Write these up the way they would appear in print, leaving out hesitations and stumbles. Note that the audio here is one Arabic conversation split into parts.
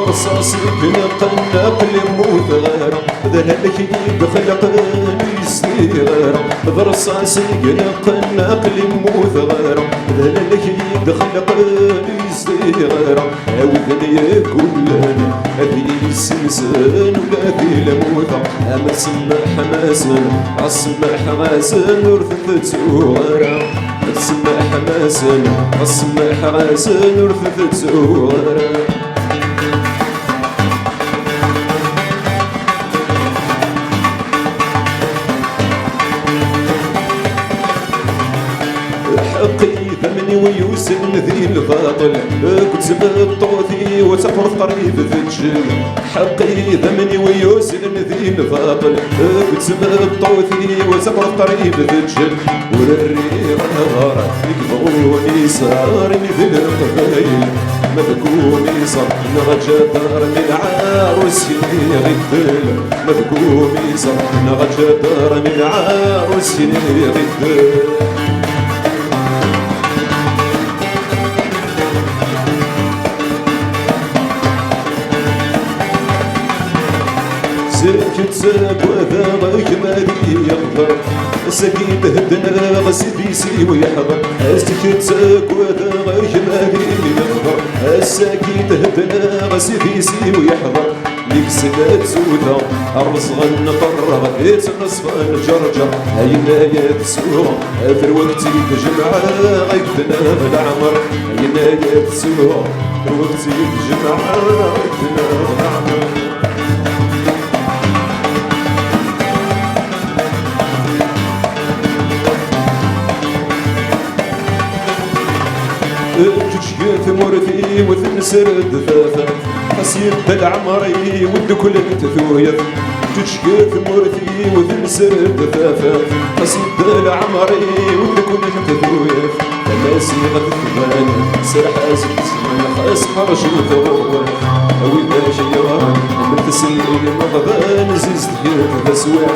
رصاص كنقنا قلم وثغارة ذهلك يدخلق الصغيرة برصاص كنقنا قلم وثغارة ذهلك يدخلق الصغيرة أوذني كلنا هذه السمسان ولا في الموتى أما سمح ماسن أسمح غاسن ورثت صغيرة تسمح ماسن أسمح غاسن ورثت صغيرة حقي ثمني ويوسن ذي الفاضل كنت بطوثي وتحرف قريب ذجل حقي ثمني ويوسن ذي الفاضل كنت بطوثي وتحرف قريب ذجل ورري غارة يكبروني صارني ذي القبايل مذكوني صار نغجدر من عروسي غدل مذكوني صار نغجدر من عروسي غدل سكت ساق وذاغك مالي يغفر سكيت هدنا غسديسي ويحضر سكت ساق وذاغك مالي يغفر سكيت هدنا غسديسي ويحضر ليك سنات سودا الرصغن فرغ يتنصفن جرجر هينا يتسوغ في الوقت تجمع غيبنا بالعمر هينا يتسوغ في الوقت تجمع غيبنا بالعمر جوج في مورثي وثنسر الدفافة حسيت بالعمري ودك الكتثوية جوج في مورثي وثنسر الدفافة حسيت بالعمري ودك الكتثوية تماسي غثمان سرح زبت من خاص حرج وثروة أوي ذا شيران من تسني مغبان زيزت يد بسواع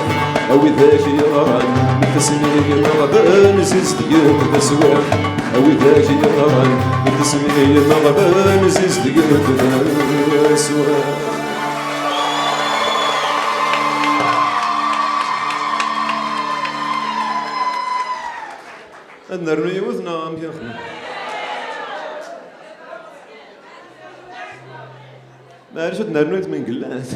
أوي ذا شيران من تسني مغبان زيزت يد بسواع أوي ذا شيران من تسني مغبان زيزت يد بسواع النرني وذنا أم يخدم ما عرفت نرنيت من قلات